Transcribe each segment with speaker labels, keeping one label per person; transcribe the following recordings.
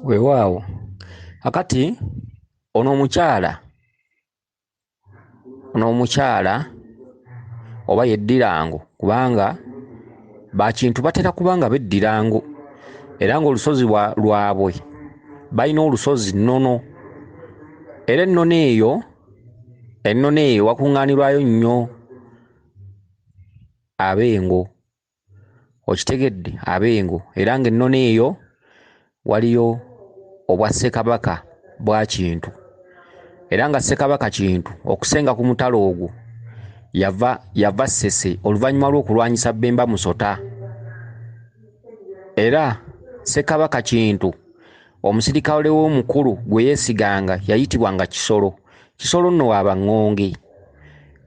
Speaker 1: Weewaawo akati ono omukyala oba yeddirango kubanga bakintu batera kubanga beddirango era ng'olusozi lwabwe balina olusozi nnono era ennono eyo wakuŋŋaanirwayo nnyo abengo, okitegedde, abengo, era ng'ennono eyo waliyo obwa Ssekabaka bwa Kintu era nga Ssekabaka Kintu okusenga ku mutalo ogwo yava Ssese oluvannyuma lw'okulwanyisa Bemba Musota. Era Ssekabaka Kintu omusirikale w'omukulu gwe yeesiganga yayitibwanga Kisolo. Kisolo nno w'Abaŋŋonge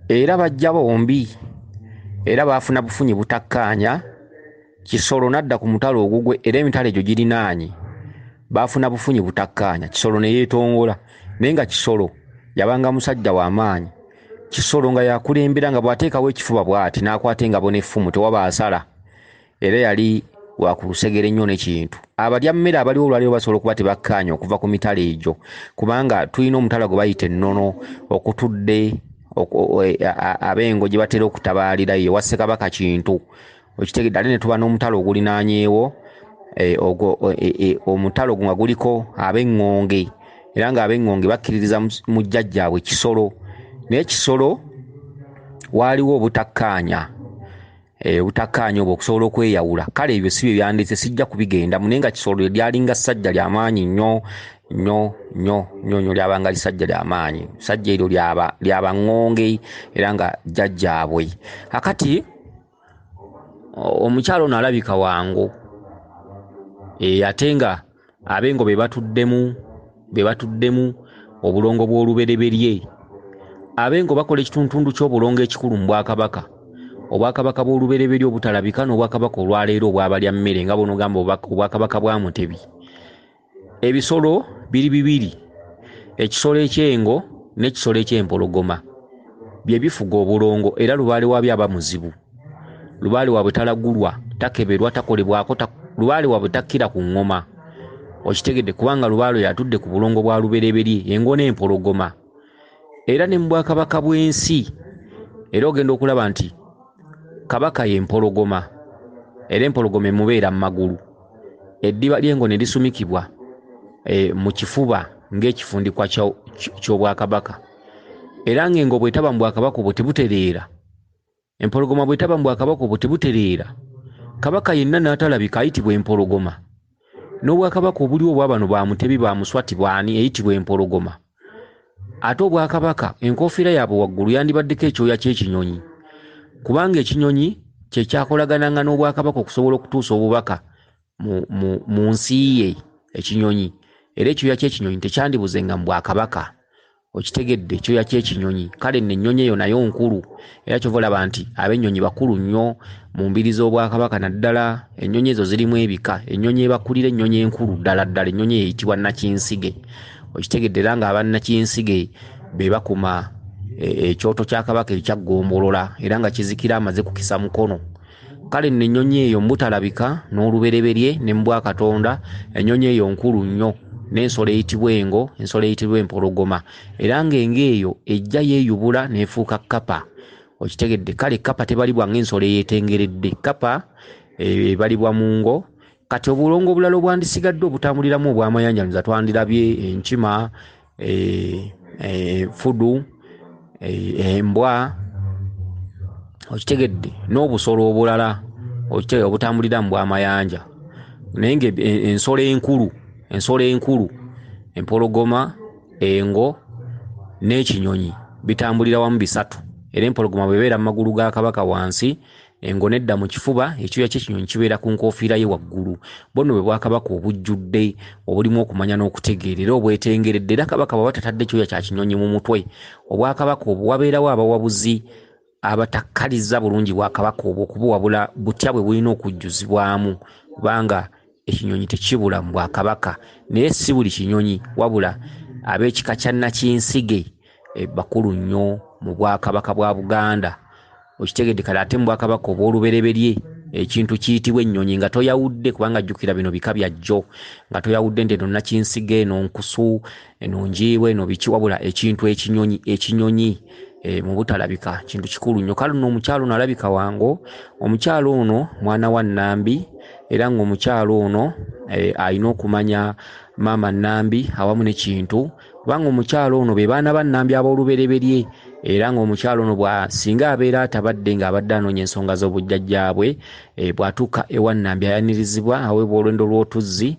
Speaker 1: era bajja bombi era baafuna bufunyi butakkaanya. Kisolo n'adda ku mutalo ogwo era emitalo egyo girinaanye, baafuna bufunyi butakkaanya. Kisolo ne yeetongola naye nga Kisolo yabanga musajja w'amaanyi. Kisolo nga yakulembera nga bw'ateekawo ekifuba bw'ati n'akwata engabo n'effumu tewaba asala, era yali wa ku lusegere nnyo ne Kintu. Abalya mmere abaliwo olwaliwo basobola okuba tebakkaanya okuva ku mitalo egyo kubanga tulina omutala gwe bayita ennono okutudde abengo gye batera okutabaalira ye wa Ssekabaka Kintu. Okitegedde ate ne tuba n'omutalo ogulinaanyeewo omutalo nga guliko ab'Eŋŋonge era ng'ab'Eŋŋonge bakkiririza mu jjajjaabwe Kisolo. Naye Kisolo waaliwo obutakkaanya obwo okusobola okweyawula. Kale ebyo si bye byanditse, sijja kubigendamu, naye nga Kisolo lyalinga ssajja ly'amaanyi nnyo lyabanga lisajja ly'amaanyi. Sajja eryo ly'Abaŋŋonge era nga jjajjaabwe. Akati omukyalo ono alabika wangu ate nga abengo be batuddemu obulongo bw'olubereberye. Abengo bakola ekituntundu ky'obulongo ekikulu mu Bwakabaka, obwakabaka bw'olubereberye obutalabika n'obwakabaka olwaleero obwabalya mmere nga buno gamba obwakabaka bwa Mutebi. Ebisolo biri bibiri, ekisolo ekyengo n'ekisolo eky'empologoma bye bifuga obulongo era lubaale waabyo aba muzibu. Lubaale waabwe talagulwa, takeberwa, takolebwako, lubaale waabwe takkira ku ŋŋoma. Okitegedde kubanga lubaale yatudde ku bulongo bwa lubereberye, engo n'empologoma. Era ne mu Bwakabaka bw'ensi era ogenda okulaba nti Kabaka ye mpologoma era empologoma emubeera mu magulu. Eddiba ly'engo ne lisumikibwa mu kifuba ng'ekifundikwa ky'Obwakabaka. Era ng'engo bw'etaba mu Bwakabaka obwo tebutereera, empologoma bw'etaba mu Bwakabaka obwo tebutereera, Kabaka yenna n'atalabika ayitibwa empologoma. N'Obwakabaka obuliwo obwa bano ba Mutebi, ba Muswati, bwani eyitibwa empologoma. Ate Obwakabaka enkofiira yaabwe waggulu yandibaddeko ekyoya ky'ekinyonyi kubanga ekinyonyi kye kyakolagananga n'Obwakabaka okusobola okutuusa obubaka mu nsi ye ekinyonyi. Era ekyoya ky'ekinyonyi tekyandibuzenga mu Bwakabaka. Okitegedde, ekyoya ky'ekinyonyi. Kale nno ennyonyi eyo nayo nkulu era kyova olaba nti ab'ennyonyi bakulu nnyo mu mbiri z'Obwakabaka. Naddala ennyonyi ezo zirimu ebika. Ennyonyi ebakulira, ennyonyi enkulu ddala ennyonyi eyitibwa Nakinsige. Okitegedde era nga abannakinsige be bakuma ekyoto kya Kabaka ekyaggombolola era nga kizikira amaze kukisa mukono. Kale nno ennyonyi eyo mutalabika n'olubereberye ne mu Bwakatonda, ennyonyi eyo nkulu nnyo. N'ensolo eyitibwa engo, ensolo eyitibwa empologoma era ng'engo eyo ejja yeeyubula n'efuuka kkapa. Okitegedde, kale kkapa tebalibwa ng'ensolo eyeetengeredde, kkapa ebalibwa mu ngo. Kati obulongo obulala obwandisigadde obutambuliramu obw'amayanja nza twandirabye enkima, enfudu, embwa, okitegedde, n'obusolo obulala obutambulira mu bw'amayanja. Naye ng'ensolo enkulu, empologoma, engo n'ekinyonyi bitambulira wamu bisatu. Era empologoma bwebeera mu magulu ga Kabaka wansi, engo nedda mu kifuba, ekyoya ky'ekinyonyi kibeera ku nkofiira ye waggulu. Bono bwe Bwakabaka obujjudde obulimu okumanya n'okutegeera era obwetengeredde. Era Kabaka bw'aba tatadde ekyoya kya kinyonyi mu mutwe, Obwakabaka obwo wabeerawo abawabuzi abatakkaliza bulungi Bwakabaka obwo okubuwabula butya bwe bulina okujjuzibwamu kubanga ekinyonyi tekibula mu Bwakabaka. Naye si buli kinyonyi, wabula ab'ekika kya Nakinsige bakulu nnyo mu Bwakabaka bwa Buganda. Okitegedde, kale ate mu Bwakabaka obw'olubereberye ekintu kiyitibwa ennyonyi nga toyawudde, kubanga jjukira bino bika bya jjo, nga toyawudde nti eno nakinsige, eno nkusu, eno njiibwa, eno biki, wabula ekintu ekinyonyi mu butalabika kintu kikulu nnyo. Kale nno omukyalo ono alabika wango, omukyalo ono mwana wa Nambi, era ng'omukyalo ono alina okumanya maama Nambi awamu n'ekintu, kubanga omukyalo ono be baana ba Nambi ab'olubereberye, era ng'omukyalo ono singa abeera atabadde ng'abadde anoonya ensonga z'obujjajjaabwe, bw'atuuka ewa Nambi ayanirizibwa, aweebwa olwendo lw'otuzzi,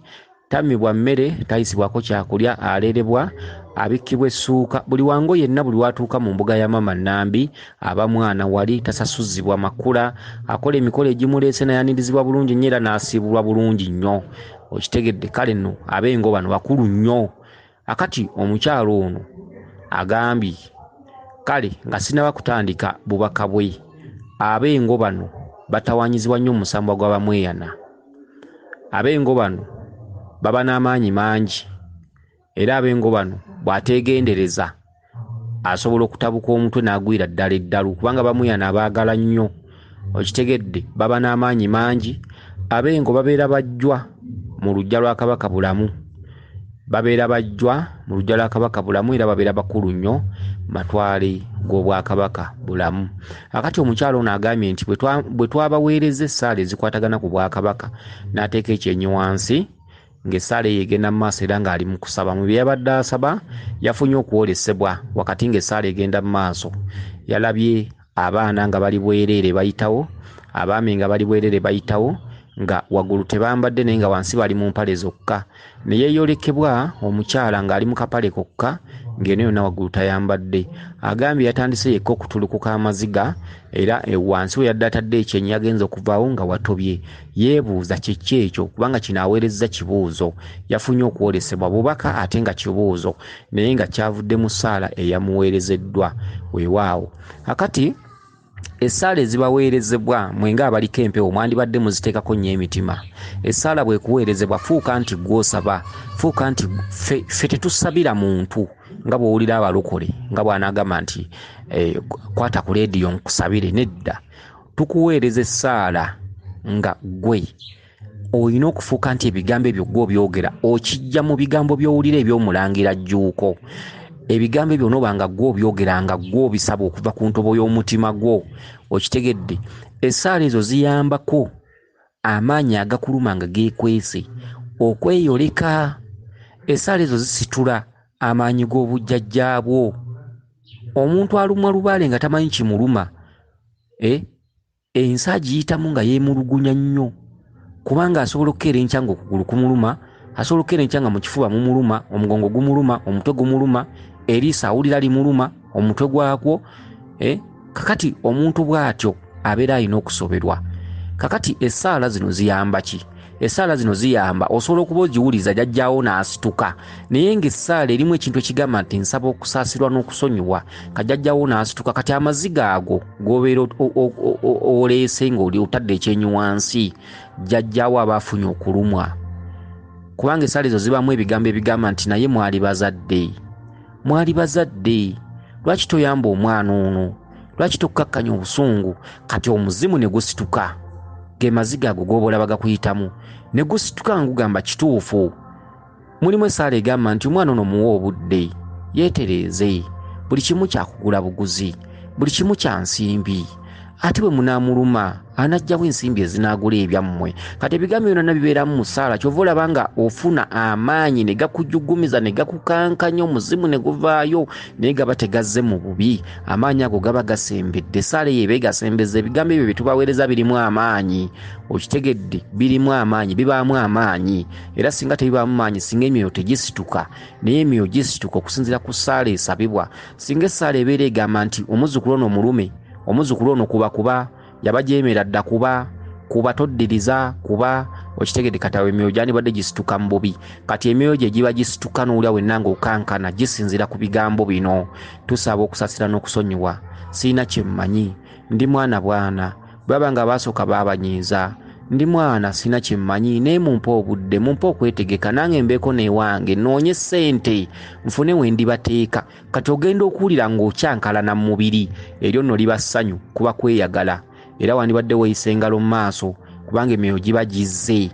Speaker 1: tammibwa mmere, tayisibwako kyakulya, aleerebwa, abikkibwa essuuka. Buli wango yenna buli watuuka mu mbuga ya maama Nambi aba mwana wali, tasasuzibwa makula, akola emikolo egimuleese, nayanirizibwa bulungi nnyo era n'asiibulwa bulungi nnyo. Okitegedde? Kale nno ab'engo bano bakulu nnyo. Akati omukyalo ono agambye, kale nga sinaba kutandika bubaka bwe, ab'engo bano batawanyizibwa nnyo omusambwa gw'abamweyana. Ab'engo bano baba n'amaanyi mangi, era ab'engo bano bw'ateegendereza asobola okutabuka omutwe n'agwira ddala eddalu, kubanga bamweyana abaagala nnyo. Okitegedde? Baba n'amaanyi mangi. Ab'engo babeera bajjwa mu luggya lwa Kabaka Bulamu, babeera bajjwa mu luggya lwa Kabaka Bulamu, era babeera bakulu nnyo matwale g'Obwakabaka Bulamu. Akati omukyalo ono agambye nti bwe twabaweereza essaala ezikwatagana ku Bwakabaka, n'ateeka ekyenyi wansi, ng'essaala eyo egenda mu maaso era ng'ali mu kusaba. Mu bye yabadde asaba yafunye okuwolesebwa wakati ng'essaala egenda mu maaso. Yalabye abaana nga bali bwereere bayitawo, abaami nga bali bwereere bayitawo, nga waggulu tebambadde naye nga wansi bali mu mpale zokka. Ne yeeyolekebwa omukyala ng'ali mu kapale kokka, ng'eno yonna waggulu tayambadde. Agambye yatandise yekka okutulukuka amaziga, era wansi we yadde atadde ekyenyi yagenza okuvaawo nga watobye. Yeebuuza kiki ekyo, kubanga kino aweerezza kibuuzo. Yafunye okuwolesebwa bubaka ate nga kibuuzo, naye nga kyavudde mu ssaala eyamuweerezeddwa. Weewaawo akati essaala ezibaweerezebwa mwenga abaliko empewo mwandibadde muziteekako nnyo emitima. Essaala bw'ekuweerezebwa fuuka nti gw'osaba, fuuka nti ffe tetusabira muntu nga bw'owulira abalokole nga bw'anaagamba nti kwata ku leediyo nkusabire. Nedda, tukuweereza essaala nga gwe olina okufuuka nti ebigambo ebyo gw'obyogera okijja mu bigambo by'owulira eby'Omulangira Jjuuko. Ebigambo ebyo onoba nga gw'obyogera nga gw'obisaba okuva ku ntobo y'omutima gwo. Okitegedde? Essaala ezo ziyambako amaanyi agakuluma nga geekwese okweyoleka. Essaala ezo zisitula amaanyi g'obujjajjaabwo. Omuntu alumwa lubaale nga tamanyi kimuluma, ensi agiyitamu nga yeemulugunya nnyo, kubanga asobola okukeera enkya nga okugulu kumuluma, asobola okukeera enkya nga mu kifuba mumuluma, omugongo gumuluma, omutwe gumuluma, eriiso awulira limuluma, omutwe gwakwo. Kakati omuntu bw'atyo abeera alina okusoberwa. Kakati essaala zino ziyamba ki? Essaala zino ziyamba osobola okuba ogiwuliza jjajjaawo n'asituka, naye ng'essaala erimu ekintu ekigamba nti nsaba okusaasirwa n'okusonyiwa. Kajjajjaawo n'asituka, kati amaziga ago g'obeera oleese ng'oli otadde ekyenyi wansi, jjajjaawo aba afunye okulumwa. Kubanga essaala ezo zibamu ebigambo ebigamba nti naye mwali bazadde, mwali bazadde, lwaki toyamba omwana ono, lwaki tokkakkanya obusungu? Kati omuzimu ne gusituka, ge maziga ago g'oboolaba gakuyitamu, ne gusituka nga gugamba kituufu. Mulimu essaala egamba nti omwana ono muwe obudde yeetereeze, buli kimu kyakugula buguzi, buli kimu kya nsimbi, ate bwe munaamuluma anajjawo ensimbi ezinaagula ebyammwe. Kati ebigambo byonna bibeeramu mu ssaala, kyova olaba nga ofuna amaanyi ne gakujjugumiza ne gakukankanya, omuzimu ne guvaayo, naye gaba tegazze mu bubi. Amaanyi ago gaba gasembedde, essaala eyo eba egasembeza. Ebigambo ebyo bye tubaweereza birimu amaanyi. Okitegedde? Birimu amaanyi, bibaamu amaanyi. Era singa tebibaamu maanyi, singa emyoyo tegisituka, naye emyoyo gisituka okusinziira ku ssaala esabibwa. Singa essaala ebeera egamba nti omuzzukulu ono mulume, omuzzukulu ono kuba yabajeemera dda kuba toddiriza kuba. Okitegedde? Kati awo emyoyo gyandibadde gisituka mu bubi. Kati emyoyo gye giba gisituka n'owulira wenna ng'okankana, gisinziira ku bigambo bino. Tusaba okusaasira n'okusonyiwa. Siina kye mmanyi, ndi mwana bwana, baba nga baasooka baabanyiiza, ndi mwana siina kye mmanyi, naye mumpe obudde, mumpe okwetegeka, nange mbeeko n'ewange, noonye ssente nfune we ndibateeka. Kati ogenda okuwulira ng'okyankalana mu mubiri, eryo nno liba ssanyu, kuba kweyagala. era wandibadde weeyisa engalo mu maaso kubanga emyoyo giba gizze.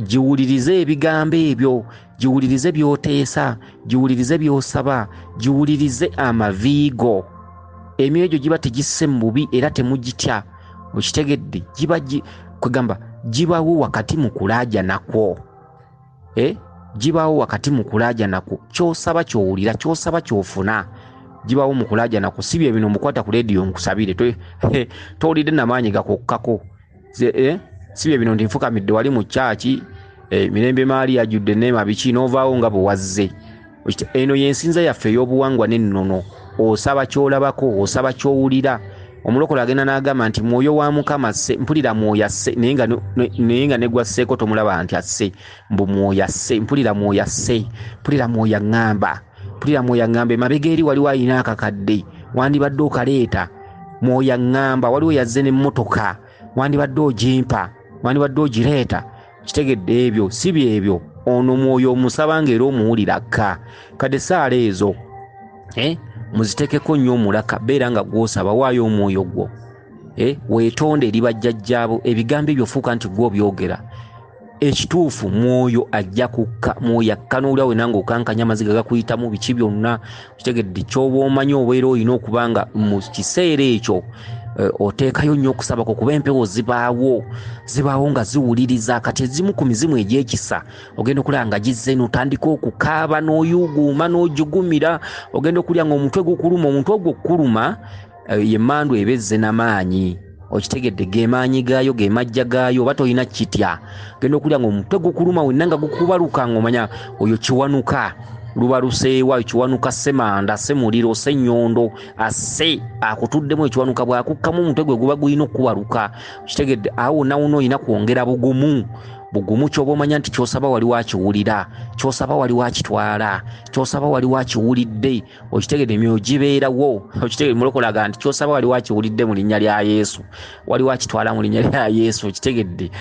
Speaker 1: Giwulirize ebigambo ebyo, giwulirize by'oteesa, giwulirize by'osaba, giwulirize amaviigo. Emyoyo egyo giba tegisse mu bubi era temugitya. Okitegedde? Kwegamba gibawo wakati mu kulaaja nakwo. Gibawo wakati mu kulaaja nakwo. Ky'osaba ky'owulira, ky'osaba ky'ofuna. Gibawo mu kulaaja nakwo. Si bye bino mukwata ku leediyo nkusabire. Towulidde n'amaanyi gakokkako. Si bye bino nfukamidde wali mu kyaki, mirembe maali yajjudde neema biki n'ovaawo nga bwe wazze. Eno y'ensinza yaffe ey'obuwangwa n'ennono. Osaba ky'olabako, osaba ky'owulira. Omulokole agenda n'agamba nti mwoyo wa Mukama asse, mpulira mwoyo asse, naye nga ne gwasseeko tomulaba nti asse. Mbu mwoyo asse, mpulira mwoyo asse, mpulira mwoyo aŋŋamba, mpulira mwoyo aŋŋamba. Emabega eri waliwo alina akakadde, wandibadde okaleeta. Mwoyo aŋŋamba, waliwo yazze n'emmotoka, wandibadde ogimpa, wandibadde ogireeta. Kitegedde ebyo si byebyo. Ono mwoyo omusaba ng'era omuwuliraka. Kade saala ezo muzitekeko nnyo omulaka, beera nga gw'osaba, waayo omwoyo gwo. Weetonde eri bajjajjaabo, ebigambo ebyo fuuka nti gwo byogera. Ekituufu mwoyo ajja kukka, mwoyo akka n'olya wena ng'okankanya amaziga gakuyitamu biki byonna. Kitegedde ky'oba omanyi obeera olina okuba nga mu kiseera ekyo oteekayo nnyo okusabako kuba empewo zibaawo nga ziwuliriza. Kati ezimu ku mizimu egy'ekisa ogenda okulaba nga gizze n'otandika okukaaba n'oyuguuma n'ojugumira. Ogenda okulya ng'omutwe gukuluma, omuntu ogwo okuluma ye mmandu eba ezze n'amaanyi. Okitegedde? Ge maanyi gaayo, ge majja gaayo, oba tolina kitya. Ogenda okulya ng'omutwe gukuluma wenna nga gukubaluka ng'omanya oyo kiwanuka. Luba luseewa ekiwanuka semanda, semuliro, senyondo, asse akutuddemu ekiwanuka bw'akukkamu omutwe gwe guba gulina okuwaluka. Kitegedde? Awo nawuno olina kwongera bugumu. Ky'oba omanya nti ky'osaba wali wakiwulira, ky'osaba wali wakitwala, ky'osaba wali wakiwulidde. Okitegedde? Emyoyo gibeerawo. Okitegedde? Mulokolaga nti ky'osaba wali wakiwulidde mu linnya lya Yesu, wali wakitwala mu linnya lya Yesu. Okitegedde?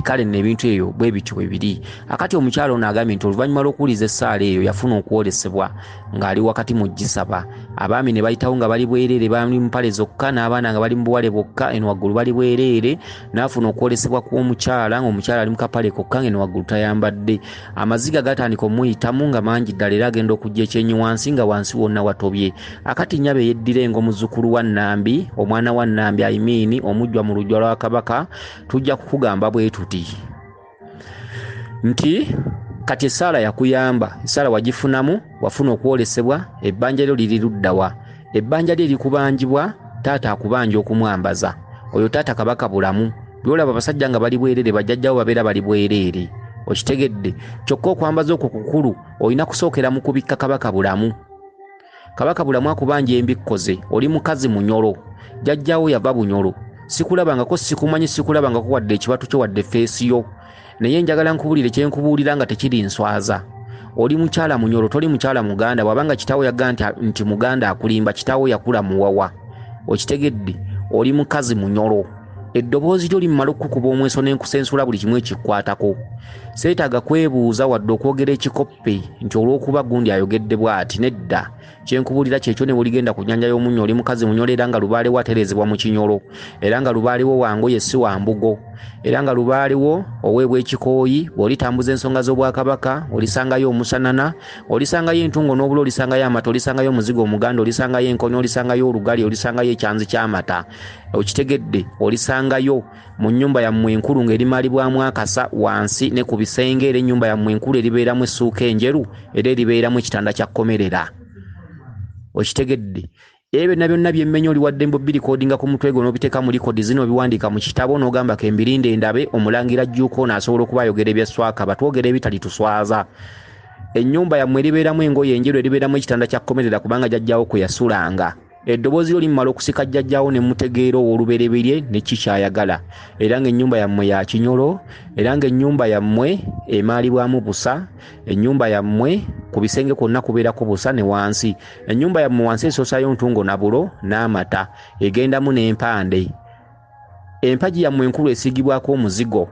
Speaker 1: Kale n'ebintu ebyo bwe bityo bwe biri. Akati omukyalo ono agambye nti oluvannyuma lw'okuwuliza essaala eyo yafuna okwolesebwa ng'ali wakati mu gisaba. Abaami ne bayitawo nga bali bwereere, bali mu mpale zokka, n'abaana nga bali mu buwale bokka, eno waggulu bali bwereere. N'afuna okwolesebwa kw'omukyala ng'omukyala ali mu kapale kokka, ng'eno waggulu tayambadde. Amaziga gatandika omuyitamu nga mangi ddala era agenda okujja ekyenyi wansi nga wansi wonna watobye. Akati nnyaba eyeddira engo muzzukulu wa Nnambi, omwana wa Nnambi Aimini, omujjwa mu lujjwa lwa Kabaka, tujja kukugamba bwe tuti nti kati essaala yakuyamba, essaala wagifunamu, wafuna okwolesebwa. Ebbanja lyo liri luddawa? Ebbanja lye likubanjibwa taata akubanja okumwambaza. Oyo taata Kabaka bulamu. Byolaba abasajja nga bali bwereere, bajjajjawo babeera bali bwereere. Okitegedde? Kyokka okwambaza okwo kukulu olina kusookera mu kubikka Kabaka bulamu. Kabaka bulamu akubanja embikkoze, oli mukazi munyolo, jjajjawo yava bunyolo. Sikulabangako, sikumanyi, sikulabangako wadde ekibatu kyo wadde feesi yo. Naye njagala nkubuulire kye nkubuulira nga tekiri nswaza. Oli mukyala munyolo, toli mukyala Muganda. Bwabanga kitaawo yagamba nti Muganda akulimba, kitaawo yakula muwawa. Okitegedde? Oli mukazi munyolo. Eddoboozi lyo limala okukuba omweso n'enkusensula buli kimu ekikwatako. Seetaaga kwebuuza wadde okwogera ekikoppe nti olw'okuba gundi ayogedde bw'ati. Nedda. Kye nkubuulira kyekyo ne buligenda ku nnyanja y'omunnyo. Oli mukazi munyolo era nga lubaale wo atereezebwa mu kinyolo, era nga lubaale wo wangoye si wa mbugo, era nga lubaale wo oweebwa ekikooyi. Bw'olitambuza ensonga z'Obwakabaka olisangayo omusanana, olisangayo entungo n'obula, olisangayo amata, olisangayo omuzigo omuganda, olisangayo enkoni, olisangayo olugali, olisangayo ekyanzi ky'amata. Okitegedde? Olisangayo mu nnyumba yammwe enkulu ng'erimaalibwamu akasa wansi ne ku bisenge, era ennyumba yammwe enkulu eribeeramu essuuka enjeru, era eribeeramu ekitanda kya kkomerera. Okitegedde? Ebyo byonna byemmenye oli wadde mbu birikodinga ku mutwe gwo n'obiteeka mu likodi zino biwandiika mu kitabo n'ogamba ke mbirinde ndabe Omulangira Jjuuko n'asobola okuba ayogera ebyeswaka, batwogera ebitali tuswaza. Ennyumba yammwe eribeeramu engoye enjeru, eribeeramu ekitanda kya kkomerera kubanga jjajjaawo kwe yasulanga. Eddoboozi lyo limala okusika jjajjaawo ne mutegeera ow'olubereberye ne kikyayagala, era ng'ennyumba yammwe ya kinyolo, era ng'ennyumba yammwe emaalibwamu busa, ennyumba yammwe ku bisenge kwonna kubeerako busa ne wansi. Ennyumba yammwe wansi esoosayo ntungo na bulo n'amata, egendamu n'empande. Empagi yammwe enkulu esiigibwako omuzigo.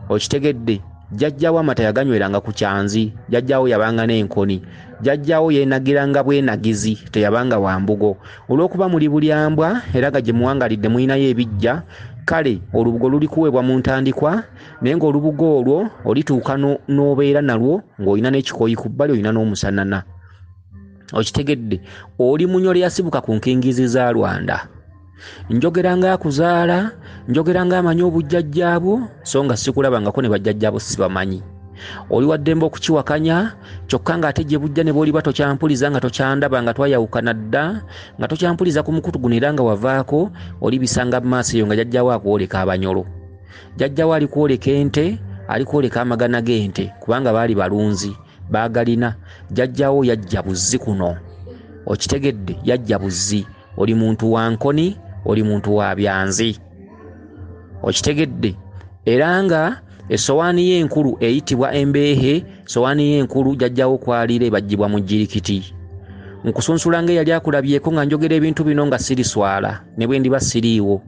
Speaker 1: Okitegedde? jjajjaawo amata yaganyweranga ku kyanzi, jjajjaawo yabanga n'enkoni, jjajjaawo yeenagiranga bwenagizi, teyabanga wa mbugo. Olw'okuba muli bulyambwa era nga gye muwangalidde mulinayo ebijja, kale olubugo luli kuweebwa mu ntandikwa, naye ng'olubugo olwo olituuka n'obeera nalwo ng'olina n'ekikoyi ku bbali, olina n'omusanana. Okitegedde, oli munyole yasibuka ku nkingizi za Lwanda. Njogera nga akuzaala, njogera nga amanyi obujjajjaabwo, so nga sikulabangako ne bajjajjaabo sibamanyi. Oli waddembe okukiwakanya, kyokka ng'ate gye bujja ne bw'oliba tokyampuliza nga tokyandaba nga twayawukana dda, nga tokyampuliza ku mukutu guno era nga wavaako, olibisanga mu maaso eyo nga jjajjaawo akwoleka abanyolo. Jjajjaawo ali kwoleka ente, ali kwoleka amagana g'ente, kubanga baali balunzi, baagalina. Jjajjaawo yajja buzzi kuno. Okitegedde, yajja buzzi. Oli muntu wa nkoni, oli muntu wa byanzi. Okitegedde, era nga essowaani y'enkulu eyitibwa embeehe, essowaani y'enkulu jjajjaawo kwaliira ebajjibwa mu jjirikiti. Nkusunsula ng'eyali akulabyeko nga njogera ebintu bino nga siriswala, ne bwe ndiba siriiwo.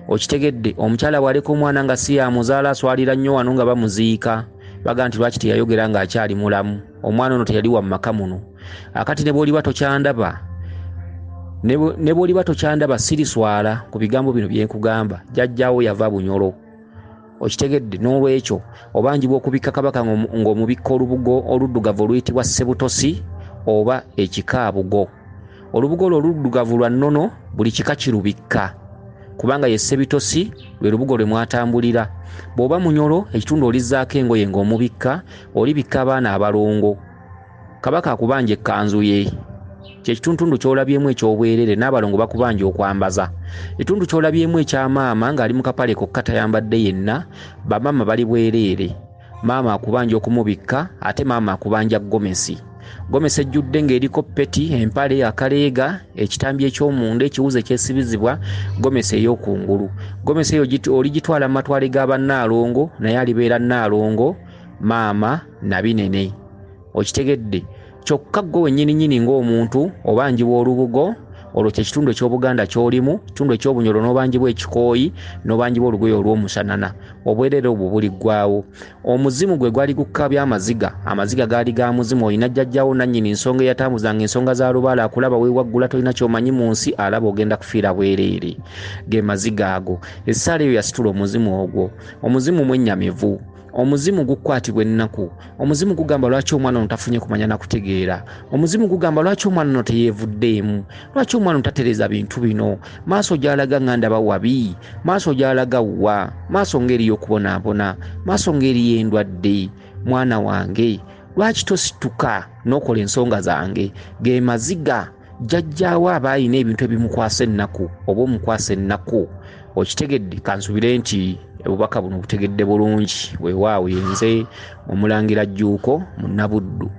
Speaker 1: Okitegedde, omukyala bw'aleka omwana nga si yamuzaala aswalira nnyo wano nga bamuziika, baga nti lwaki teyayogera ng'akyali mulamu, omwana ono teyali wa mmaka muno. Akati ne bw'oliba tokyandaba, ne bw'oliba tokyandaba siriswala ku bigambo bino bye nkugamba, jjajjaawo yava bunyolo. Okitegedde, n'olwekyo obanjibwa okubikka kabaka ng'omubikka olubugo oluddugavu oluyitibwa ssebutosi oba ekikaabugo. Olubugo olwo oluddugavu lwa nnono, buli kika kirubikka, kubanga ye ssebitosi lwe lubugo lwe mwatambulira. Bw'oba munyolo ekitundu olizzaako engoye ng'omubikka, olibikka abaana abalongo. Kabaka akubanja ekkanzu ye, kyekitundu ky'olabyemu eky'obwerere, n'abalongo bakubanja okwambaza. Ekitundu ky'olabyemu ekya maama ng'ali mu kapale kokka tayambadde yenna, bamaama bali bwereere. Maama akubanja okumubikka, ate maama akubanja gomesi. Gomesi ejjudde ng'eriko peti, empale, akaleega, ekitambi eky'omunda, ekiwuzi ekyesibizibwa, gomesi ey'okungulu. Gomesi eyo oligitwala mu matwale g'abannaalongo, naye alibeera nnaalongo, maama nabinene. Okitegedde, kyokka gwe wennyini ng'omuntu obanjibwa olubugo, olwo kyekitundu eky'Obuganda ky'olimu, kitundu eky'obunyolo n'obanjibwa ekikooyi, n'obanjibwa olugoye olw'omusanana. Obwerere obwo buliggwaawo. Omuzimu gwe gwali gukabya amaziga gaali ga muzimu. Olina jjajjaawo nannyini nsonga eyatambuzanga ensonga za lubaala, akulaba weewaggula tolina ky'omanyi mu nsi, alaba ogenda kufiira bwereere. Ge maziga ago. Essaala eyo yasitula omuzimu ogwo. Omuzimu mwennyamivu. Omuzimu gukwatibwa ennaku. Omuzimu gugamba lwaki omwana ono tafunye kumanya na kutegeera. Omuzimu gugamba lwaki omwana ono teyeevuddeemu. Lwaki omwana ono tatereza bintu bino. Maaso gy'alaga nga ndaba wabi. Maaso gy'alaga wa. Maaso ng'eri y'okubonaabona. Maaso ng'eri y'endwadde. Mwana wange, lwaki tosituka n'okola ensonga zange. Ge maziga. Jjajjaawo aba alina ebintu ebimukwasa ennaku oba omukwasa ennaku. Okitegedde, kansubire nti obubaka buno butegedde bulungi. Weewaawo nze Omulangira Jjuuko Munnabuddu.